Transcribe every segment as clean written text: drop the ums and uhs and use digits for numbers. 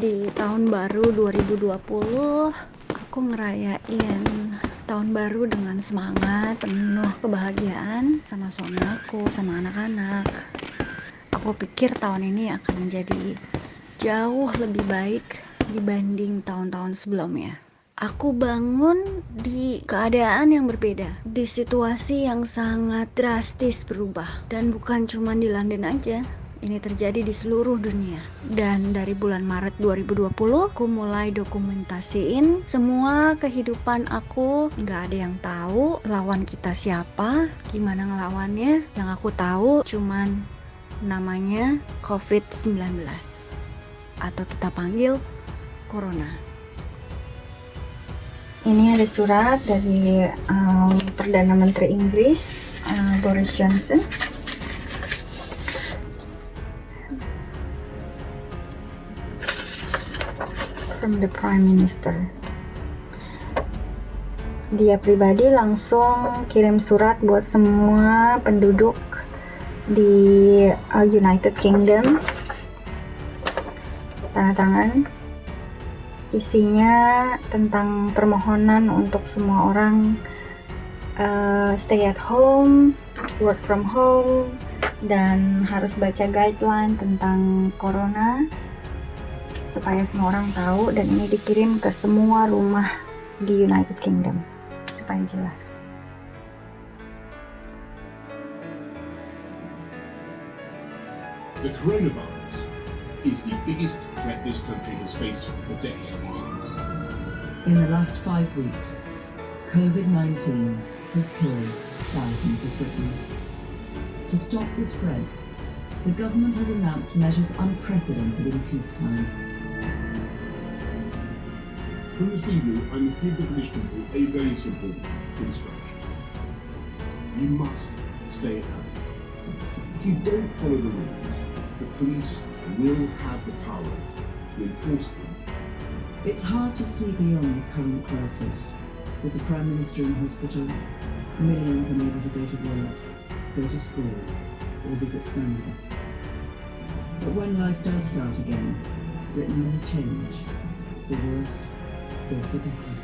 Di tahun baru 2020, aku ngerayain tahun baru dengan semangat, penuh kebahagiaan sama suami aku, sama anak-anak. Aku pikir tahun ini akan menjadi jauh lebih baik dibanding tahun-tahun sebelumnya. Aku bangun di keadaan yang berbeda, di situasi yang sangat drastis berubah, dan bukan cuma di London aja. Ini terjadi di seluruh dunia. Dan dari bulan Maret 2020, aku mulai dokumentasiin semua kehidupan aku. Gak ada yang tahu lawan kita siapa, gimana ngelawannya. Yang aku tahu cuman namanya COVID-19, atau kita panggil Corona. Ini ada surat dari Perdana Menteri Inggris, Boris Johnson. From the Prime Minister. Dia pribadi langsung kirim surat buat semua penduduk di United Kingdom. Tanda tangan. Isinya tentang permohonan untuk semua orang stay at home, work from home, dan harus baca guideline tentang corona supaya semua orang tahu, dan ini dikirim ke semua rumah di United Kingdom supaya jelas. The coronavirus is the biggest threat this country has faced for decades. In the last 5 weeks, COVID-19 has killed thousands of Britons. To stop the spread, the government has announced measures unprecedented in peacetime. From this evening, I must give the British people a very simple instruction. You must stay at home. If you don't follow the rules, the police will have the powers to enforce them. It's hard to see beyond the current crisis. With the Prime Minister in hospital, millions unable to go to work, go to school, or visit family. But when life does start again, Britain may change, for worse or for better.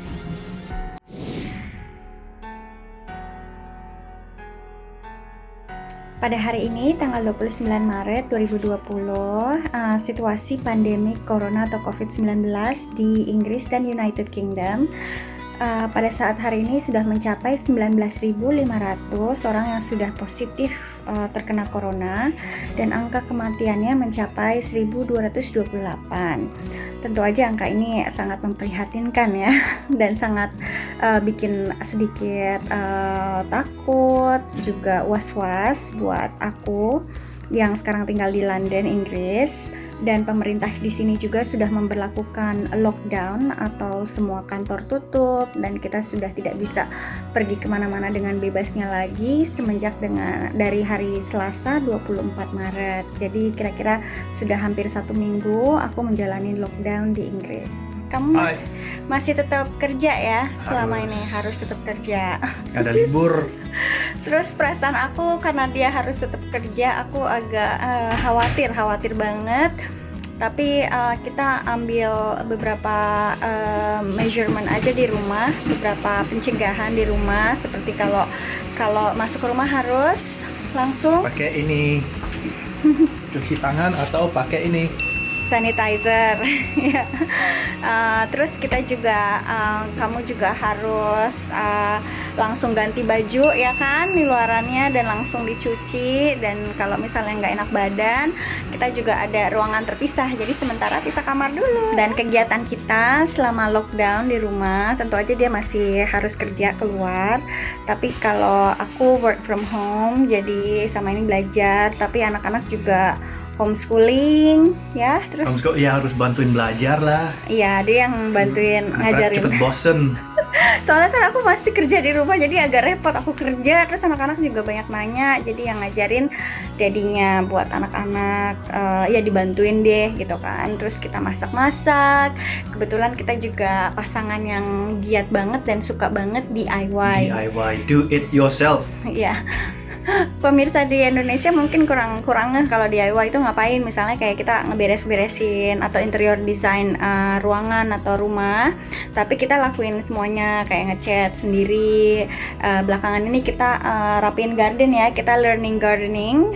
Pada hari ini, tanggal 29 Maret 2020, situasi pandemi Corona atau COVID-19 di Inggris dan United Kingdom pada saat hari ini sudah mencapai 19.500 orang yang sudah positif terkena Corona, dan angka kematiannya mencapai 1.228. Tentu aja angka ini sangat memprihatinkan ya, dan sangat bikin sedikit takut, juga was-was buat aku yang sekarang tinggal di London, Inggris. Dan pemerintah di sini juga sudah memberlakukan lockdown atau semua kantor tutup, dan kita sudah tidak bisa pergi kemana-mana dengan bebasnya lagi semenjak dari hari Selasa 24 Maret. Jadi kira-kira sudah hampir 1 minggu aku menjalani lockdown di Inggris. Kamu masih tetap kerja ya? Selama ini harus tetap kerja. Gak ada libur. Terus perasaan aku karena dia harus tetap kerja, aku agak khawatir banget. Tapi kita ambil beberapa measurement aja di rumah, beberapa pencegahan di rumah, seperti kalau masuk ke rumah harus langsung Pakai ini, cuci tangan atau pakai ini, sanitizer. Terus kita juga kamu juga harus langsung ganti baju ya kan di luarannya, dan langsung dicuci. Dan kalau misalnya nggak enak badan, kita juga ada ruangan terpisah, jadi sementara pisah kamar dulu. Dan kegiatan kita selama lockdown di rumah, tentu aja dia masih harus kerja keluar, tapi kalau aku work from home, jadi sama ini belajar, tapi anak-anak juga homeschooling ya. Terus ya harus bantuin belajar lah. Iya, dia yang bantuin ngajarin. Cepet bosen. Soalnya kan aku masih kerja di rumah, jadi agak repot aku kerja, terus anak-anak juga banyak nanya, jadi yang ngajarin dadinya buat anak-anak ya dibantuin deh gitu kan. Terus kita masak-masak, kebetulan kita juga pasangan yang giat banget dan suka banget DIY, do it yourself. ya. pemirsa di Indonesia mungkin kurang kalau DIY itu ngapain, misalnya kayak kita ngeberes-beresin atau interior design ruangan atau rumah, tapi kita lakuin semuanya kayak ngecat sendiri. Belakangan ini kita rapiin garden ya, kita learning gardening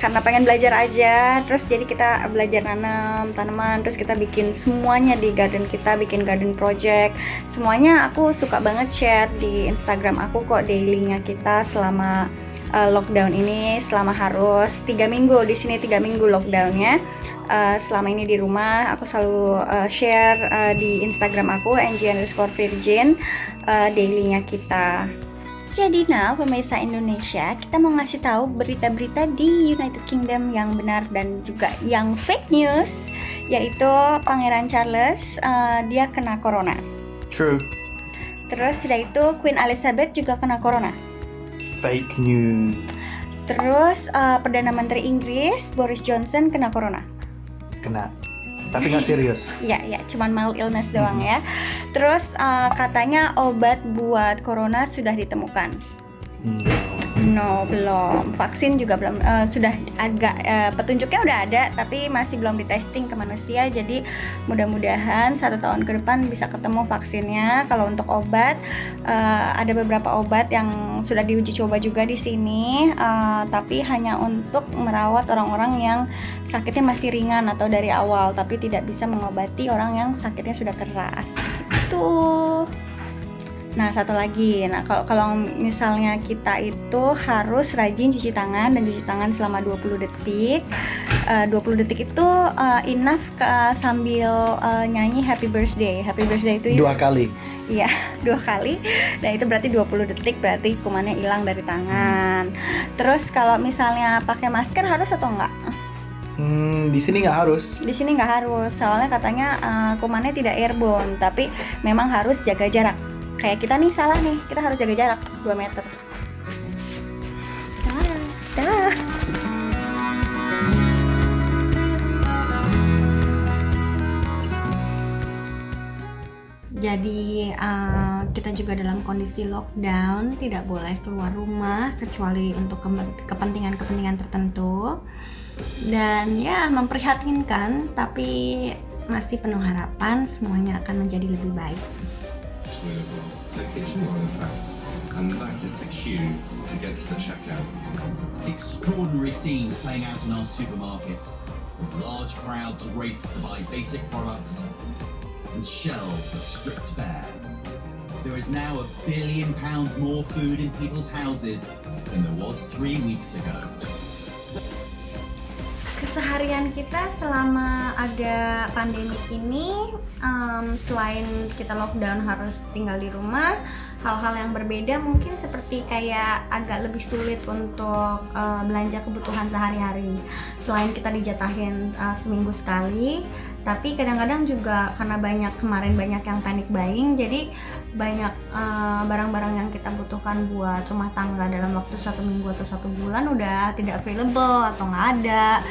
karena pengen belajar aja, terus jadi kita belajar nanam tanaman, terus kita bikin semuanya di garden kita, bikin garden project semuanya. Aku suka banget share di Instagram aku kok dailynya kita selama lockdown ini, selama harus 3 minggu di sini, 3 minggu lockdownnya. Selama ini di rumah aku selalu share di Instagram aku ng_virgin dailynya kita. Jadi pemirsa Indonesia, kita mau ngasih tahu berita-berita di United Kingdom yang benar dan juga yang fake news, yaitu Pangeran Charles dia kena corona. True. Terus sudah itu Queen Elizabeth juga kena corona. Fake news. Terus Perdana Menteri Inggris Boris Johnson kena corona. Kena. Tapi nggak serius. Iya, cuman mild illness doang ya. Terus katanya obat buat corona sudah ditemukan. No, belum. Vaksin juga belum. Sudah agak petunjuknya udah ada, tapi masih belum di testing ke manusia. Jadi mudah-mudahan 1 tahun ke depan bisa ketemu vaksinnya. Kalau untuk obat, ada beberapa obat yang sudah diuji coba juga di sini, tapi hanya untuk merawat orang-orang yang sakitnya masih ringan atau dari awal, tapi tidak bisa mengobati orang yang sakitnya sudah keras. Gitu. Nah, satu lagi, kalau misalnya kita itu harus rajin cuci tangan dan cuci tangan selama 20 detik. 20 detik itu enough sambil nyanyi happy birthday. Happy birthday itu 2 kali. Iya, 2 kali. Dan itu berarti 20 detik, berarti kumannya hilang dari tangan. Terus kalau misalnya pakai masker harus atau enggak? Di sini nggak harus. Di sini nggak harus, soalnya katanya kumannya tidak airborne, tapi memang harus jaga jarak. Kayak kita nih salah nih, kita harus jaga jarak 2 meter. Dah. Jadi kita juga dalam kondisi lockdown, tidak boleh keluar rumah kecuali untuk kepentingan-kepentingan tertentu. Dan ya memprihatinkan, tapi masih penuh harapan semuanya akan menjadi lebih baik. The kitchen roll, in fact, and that is the queue to get to the checkout. Extraordinary scenes playing out in our supermarkets as large crowds race to buy basic products and shelves are stripped bare. There is now £1 billion more food in people's houses than there was 3 weeks ago. Keseharian kita selama ada pandemi ini, selain kita lockdown harus tinggal di rumah, hal-hal yang berbeda mungkin seperti kayak agak lebih sulit untuk belanja kebutuhan sehari-hari. Selain kita dijatahin seminggu sekali, tapi kadang-kadang juga karena kemarin banyak yang panic buying, jadi banyak barang-barang yang kita butuhkan buat rumah tangga dalam waktu 1 minggu atau 1 bulan udah tidak available atau nggak ada.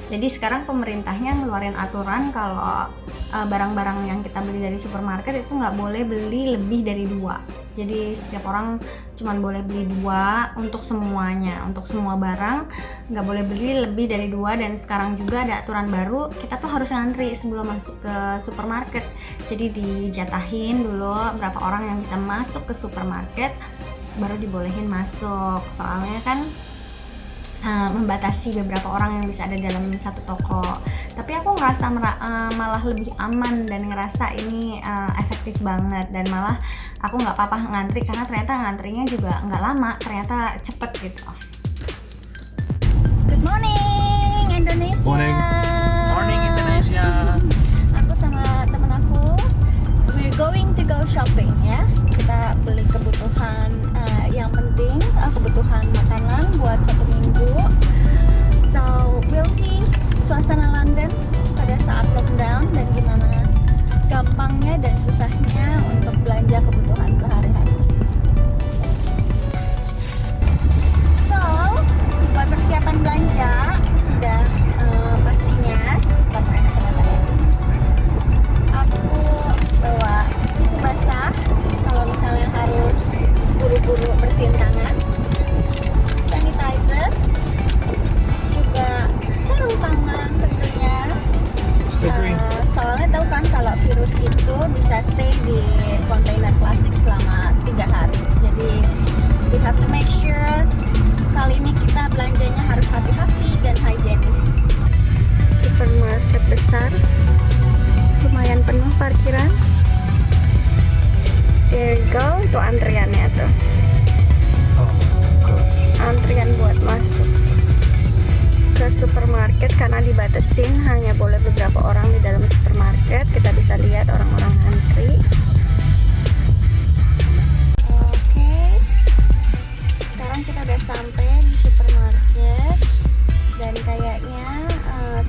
Jadi sekarang pemerintahnya ngeluarin aturan kalau barang-barang yang kita beli dari supermarket itu nggak boleh beli lebih dari 2. Jadi setiap orang cuma boleh beli 2 untuk semuanya, untuk semua barang nggak boleh beli lebih dari 2. Dan sekarang juga ada aturan baru, kita tuh harus ngantri sebelum masuk ke supermarket. Jadi dijatahin dulu berapa orang yang bisa masuk ke supermarket baru dibolehin masuk. Soalnya kan membatasi beberapa orang yang bisa ada dalam satu toko. Tapi aku ngerasa malah lebih aman dan ngerasa ini efektif banget, dan malah aku nggak apa-apa ngantri karena ternyata ngantrinya juga nggak lama, ternyata cepet gitu. Good morning Indonesia. Morning Indonesia. Aku sama temen aku, we're going to go shopping ya. Kita beli kebutuhan yang penting, kebutuhan makanan buat 1 minggu. So we'll see suasana London pada saat lockdown dan gimana gampangnya dan susahnya untuk belanja kebutuhan sehari-hari. So buat persiapan belanja sudah pastinya kita pakai kacamata ya. Aku bawa tisu basah kalau misalnya tuh antriannya tuh. Oh gosh. Antrian buat masuk ke supermarket karena dibatasin hanya boleh beberapa orang di dalam supermarket. Kita bisa lihat orang-orang antri. Oke, sekarang kita udah sampai di supermarket dan kayaknya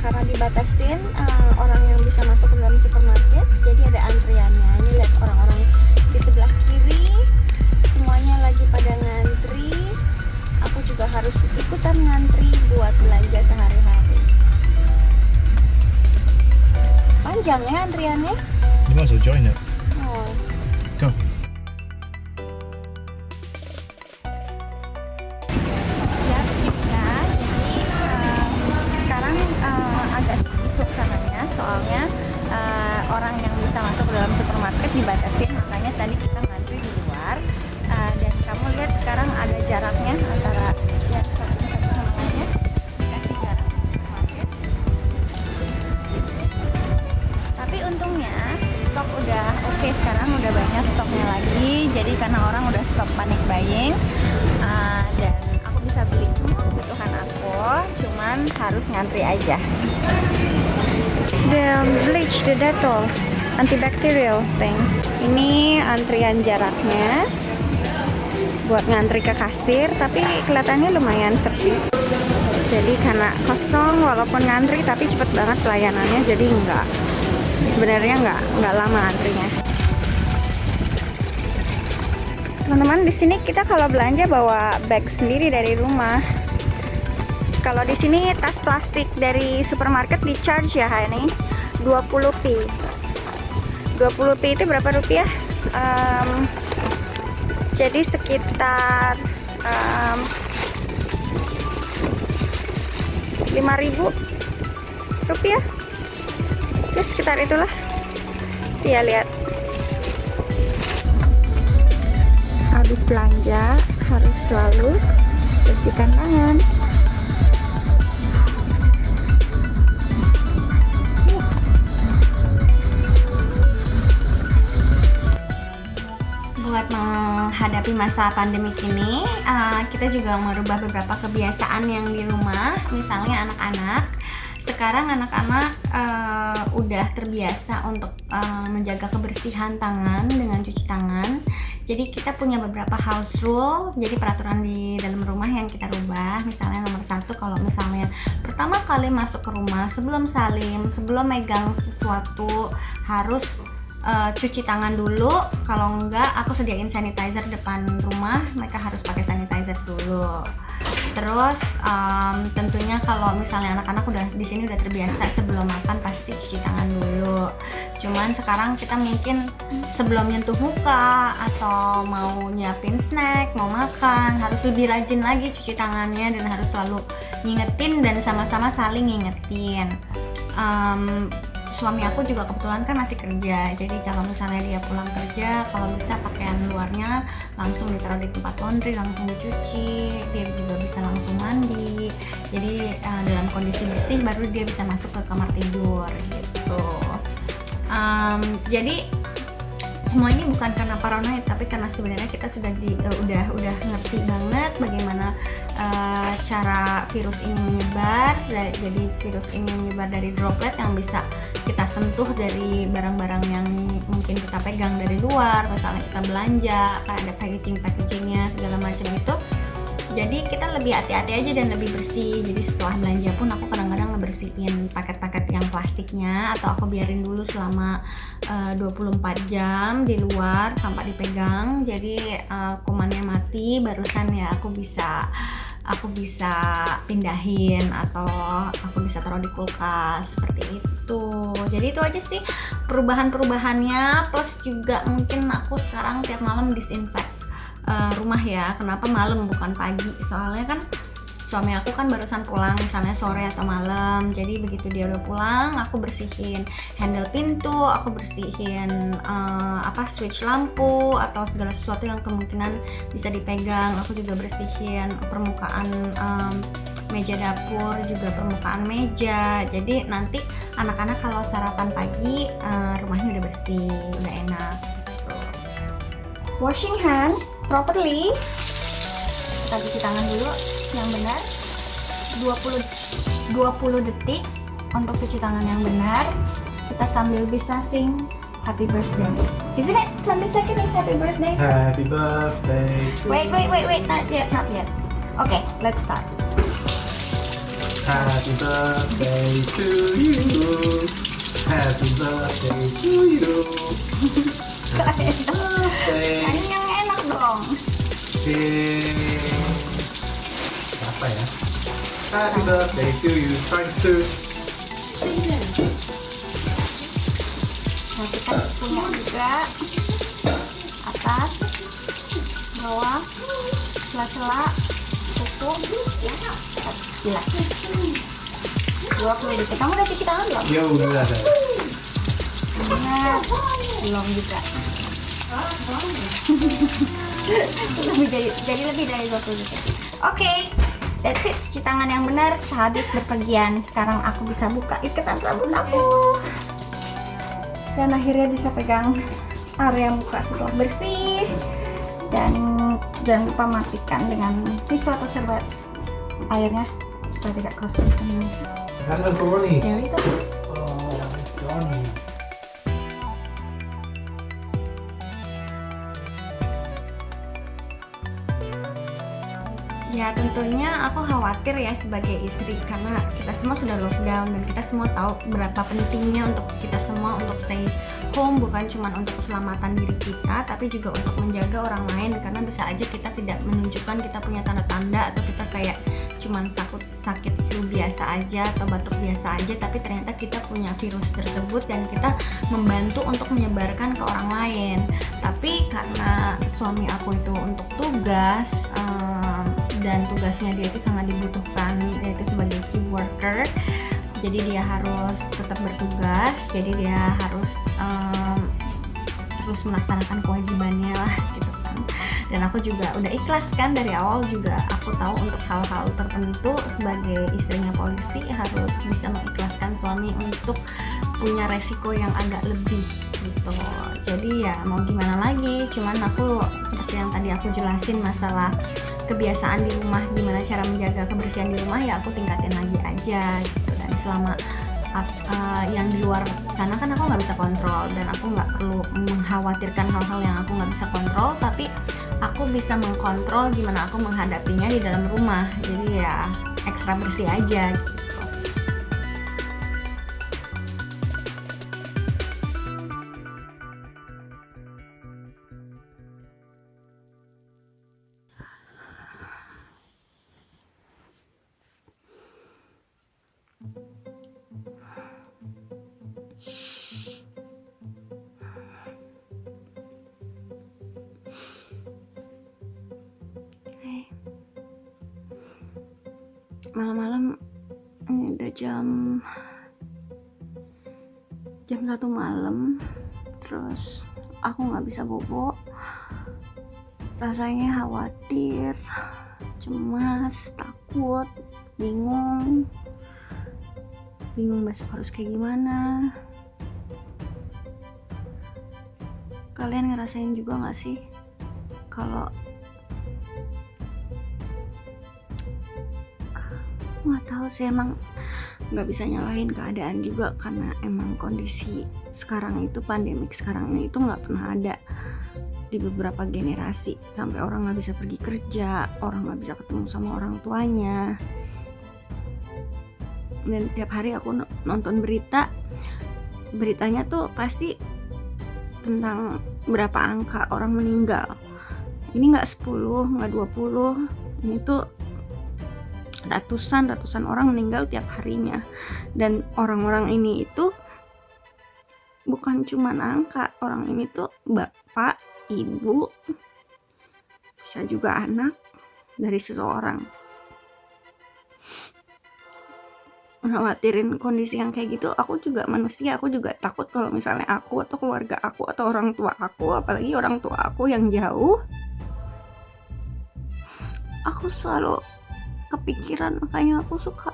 karena dibatasin orang yang bisa masuk ke dalam supermarket, jadi ada antriannya. Ini lihat orang-orang di sebelah kiri semuanya lagi pada ngantri. Aku juga harus ikutan ngantri buat belanja sehari-hari. Panjang ya antriannya. You might as well join it. Oh. Go. Ya bisa. Jadi sekarang agak sukarannya soalnya orang yang bisa masuk ke dalam supermarket dibatasin, makanya tadi kita ngantri di luar. Dan kamu lihat sekarang ada jaraknya antara ya satu sama lainnya, dikasih jarak di supermarket. Tapi untungnya stok udah oke, sekarang udah banyak stoknya lagi. Jadi karena orang udah stop panic buying, dan aku bisa beli semua kebutuhan aku, cuman harus ngantri aja. The bleach, the Dettol, antibacterial thing. Ini antrian jaraknya buat ngantri ke kasir, tapi kelihatannya lumayan sepi. Jadi karena kosong walaupun ngantri, tapi cepet banget pelayanannya, jadi sebenarnya nggak lama antrinya. Teman-teman, di sini kita kalau belanja bawa bag sendiri dari rumah. Kalau di sini tas plastik dari supermarket di charge ya, ini 20p. 20p itu berapa rupiah? Jadi sekitar 5.000 rupiah. Ya sekitar itulah. Ya lihat. Habis belanja harus selalu bersihkan tangan. Buat menghadapi masa pandemi ini, kita juga merubah beberapa kebiasaan yang di rumah. Misalnya anak-anak. Sekarang anak-anak udah terbiasa untuk menjaga kebersihan tangan dengan cuci tangan. Jadi kita punya beberapa house rule, jadi peraturan di dalam rumah yang kita rubah. Misalnya nomor 1, kalau misalnya pertama kali masuk ke rumah, sebelum salim, sebelum megang sesuatu harus cuci tangan dulu. Kalau enggak, aku sediain sanitizer depan rumah, mereka harus pakai sanitizer dulu. Terus tentunya kalau misalnya anak-anak udah di sini udah terbiasa sebelum makan pasti cuci tangan dulu. Cuman sekarang kita mungkin sebelum nyentuh muka atau mau nyiapin snack, mau makan, harus lebih rajin lagi cuci tangannya dan harus selalu ngingetin dan sama-sama saling ngingetin. Suami aku juga kebetulan kan masih kerja, jadi kalau misalnya dia pulang kerja, kalau bisa pakaian luarnya langsung ditaruh di tempat laundry, langsung dicuci, dia juga bisa langsung mandi. Jadi dalam kondisi bersih baru dia bisa masuk ke kamar tidur gitu. Jadi semua ini bukan karena paranoid, tapi karena sebenarnya kita sudah udah ngerti banget bagaimana cara virus ini menyebar. Jadi virus ini menyebar dari droplet yang bisa kita sentuh dari barang-barang yang mungkin kita pegang dari luar, misalnya kita belanja, kayak ada packagingnya segala macam itu. Jadi kita lebih hati-hati aja dan lebih bersih. Jadi setelah belanja pun aku kadang-kadang ngebersihin paket-paket yang plastiknya, atau aku biarin dulu selama 24 jam di luar tanpa dipegang. Jadi kumannya mati, barusan ya aku bisa pindahin atau aku bisa taruh di kulkas seperti itu. Jadi itu aja sih perubahan-perubahannya. Plus juga mungkin aku sekarang tiap malam disinfect rumah ya. Kenapa malam bukan pagi? Soalnya kan suami aku kan barusan pulang misalnya sore atau malam. Jadi begitu dia udah pulang, aku bersihin handle pintu, aku bersihin switch lampu atau segala sesuatu yang kemungkinan bisa dipegang. Aku juga bersihin permukaan meja dapur, juga permukaan meja. Jadi nanti anak-anak kalau sarapan pagi rumahnya udah bersih, udah enak gitu. washing hand properly. Kita cuci tangan dulu yang benar. 20 detik untuk cuci tangan yang benar. Kita sambil bisa sing happy birthday. Isn't it 20 seconds is happy birthday? Happy birthday to Wait, not yet. Okay, let's start. Happy birthday to you. Happy birthday to you. Birthday. Nyanyi yang enak dong. Apa ya? Happy birthday to you. Thanks to Nah, kita punya juga atas, bawah, sela-sela, kuku, gila. 20 detik. Kamu udah cuci tangan belum? ya udah ada. Nah, belum juga. jadi lebih dari 20 detik. Oke, that's it. Cuci tangan yang benar sehabis berpergian. Sekarang aku bisa buka ikatan rambut aku. Dan akhirnya bisa pegang area muka setelah bersih. Dan jangan lupa matikan dengan tisu atau serbet airnya supaya tidak kosong. Halo Tony. There we go. Oh, Johnny. Ya tentunya aku khawatir ya sebagai istri karena kita semua sudah lockdown dan kita semua tahu berapa pentingnya untuk kita semua untuk stay home, bukan cuma untuk keselamatan diri kita tapi juga untuk menjaga orang lain, karena bisa aja kita tidak menunjukkan kita punya tanda-tanda atau kita kayak cuman sakit flu biasa aja atau batuk biasa aja tapi ternyata kita punya virus tersebut dan kita membantu untuk menyebarkan ke orang lain. Tapi karena suami aku itu untuk tugas dan tugasnya dia itu sangat dibutuhkan, yaitu sebagai key worker, jadi dia harus tetap bertugas, jadi dia harus terus melaksanakan kewajibannya lah gitu kan. Dan aku juga udah ikhlas kan dari awal, juga aku tahu untuk hal-hal tertentu sebagai istrinya polisi harus bisa mengikhlaskan suami untuk punya resiko yang agak lebih gitu. Jadi ya mau gimana lagi, cuman aku seperti yang tadi aku jelasin masalah kebiasaan di rumah, gimana cara menjaga kebersihan di rumah, ya aku tingkatin lagi aja gitu. Dan selama yang di luar sana kan aku nggak bisa kontrol dan aku nggak perlu mengkhawatirkan hal-hal yang aku nggak bisa kontrol, tapi aku bisa mengkontrol gimana aku menghadapinya di dalam rumah. Jadi ya ekstra bersih aja gitu. Malam-malam ini udah jam 1 malam, terus aku nggak bisa bobo, rasanya khawatir, cemas, takut, bingung besok harus kayak gimana. Kalian ngerasain juga nggak sih kalau nggak tahu sih, emang nggak bisa nyalahin keadaan juga karena emang kondisi sekarang itu, pandemik sekarang ini itu nggak pernah ada di beberapa generasi, sampai orang nggak bisa pergi kerja, orang nggak bisa ketemu sama orang tuanya. Dan tiap hari aku nonton beritanya tuh pasti tentang berapa angka orang meninggal. Ini nggak 10, nggak 20, ini tuh ratusan orang meninggal tiap harinya. Dan orang-orang ini itu bukan cuma angka, orang ini tuh bapak, ibu, bisa juga anak dari seseorang. Khawatirin kondisi yang kayak gitu. Aku juga manusia, aku juga takut kalau misalnya aku atau keluarga aku atau orang tua aku, apalagi orang tua aku yang jauh, aku selalu kepikiran. Makanya aku suka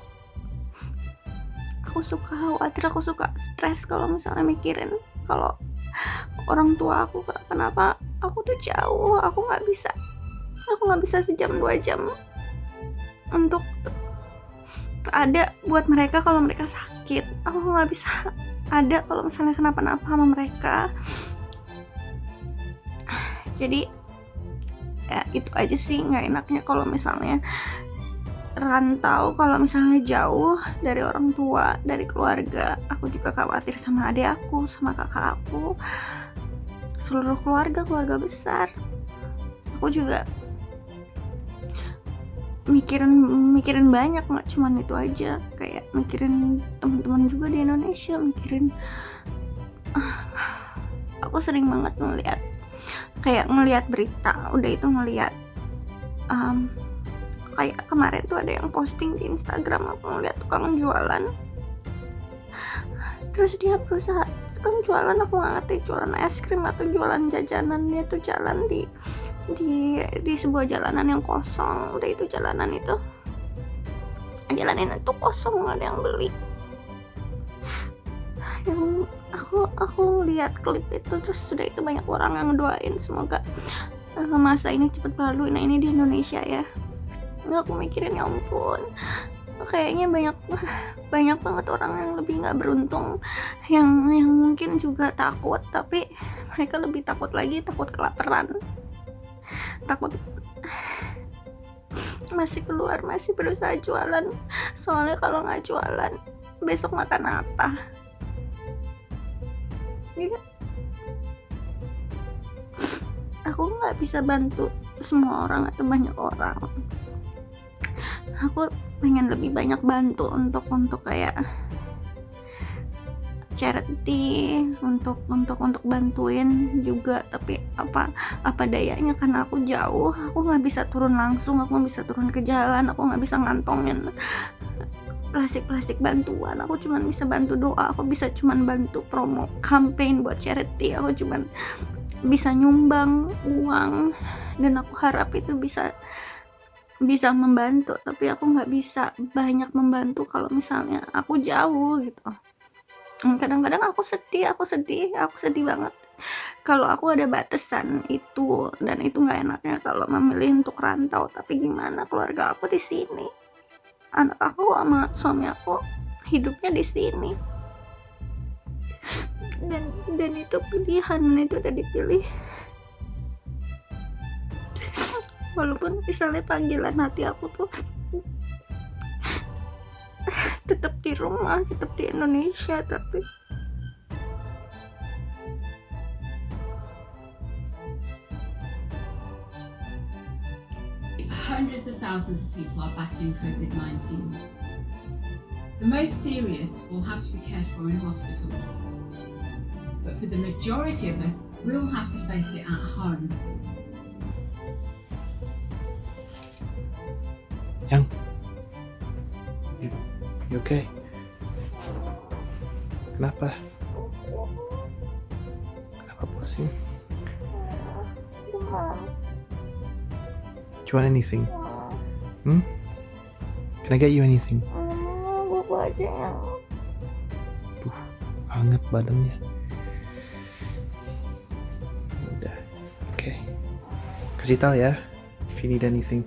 khawatir, aku suka stres kalau misalnya mikirin kalau orang tua aku kenapa aku tuh jauh, aku nggak bisa sejam 2 jam untuk ada buat mereka kalau mereka sakit. Aku nggak bisa ada kalau misalnya kenapa-napa sama mereka. Jadi ya itu aja sih nggak enaknya kalau misalnya rantau, kalau misalnya jauh dari orang tua, dari keluarga. Aku juga khawatir sama adik aku, sama kakak aku, seluruh keluarga besar. Aku juga mikirin banyak, nggak cuman itu aja, kayak mikirin teman-teman juga di Indonesia, mikirin aku sering banget ngelihat berita, udah itu ngelihat kayak kemarin tuh ada yang posting di Instagram, aku ngeliat tukang jualan, terus dia berusaha, tukang jualan, aku nggak ngerti jualan es krim atau jualan jajanan, dia tuh jalan di sebuah jalanan yang kosong. Udah itu jalanan itu kosong, nggak ada yang beli. Yang aku lihat klip itu, terus sudah itu banyak orang yang doain semoga masa ini cepat berlalu. Nah ini di Indonesia ya. Aku mikirin ya ampun, kayaknya banyak banget orang yang lebih nggak beruntung, yang mungkin juga takut, tapi mereka lebih takut lagi, takut kelaparan, takut masih keluar, masih berusaha jualan, soalnya kalau nggak jualan besok makan apa. Iya, aku nggak bisa bantu semua orang atau banyak orang. Aku pengen lebih banyak bantu untuk kayak charity, untuk bantuin juga, tapi apa dayanya, karena aku jauh, aku nggak bisa turun langsung, aku nggak bisa turun ke jalan, aku nggak bisa ngantongin plastik bantuan. Aku cuma bisa bantu doa, aku bisa cuma bantu promo campaign buat charity, aku cuma bisa nyumbang uang, dan aku harap itu bisa membantu, tapi aku nggak bisa banyak membantu kalau misalnya aku jauh gitu. Kadang-kadang aku sedih banget kalau aku ada batasan itu, dan itu nggak enaknya kalau memilih untuk rantau. Tapi gimana, keluarga aku di sini, anak aku sama suami aku hidupnya di sini, dan itu pilihan, itu udah dipilih. Walaupun misalnya panggilan hati aku tuh tetap di rumah, tetap di Indonesia, tapi hundreds of thousands of people are battling COVID-19. The most serious will have to be cared for in hospital, but for the majority of us, we'll have to face it at home. Yang, you okay? Kenapa pusing? Do you want anything? Can I get you anything? Apa aja yang Hangat badannya. Udah, okay. Kasih tahu ya if you need anything.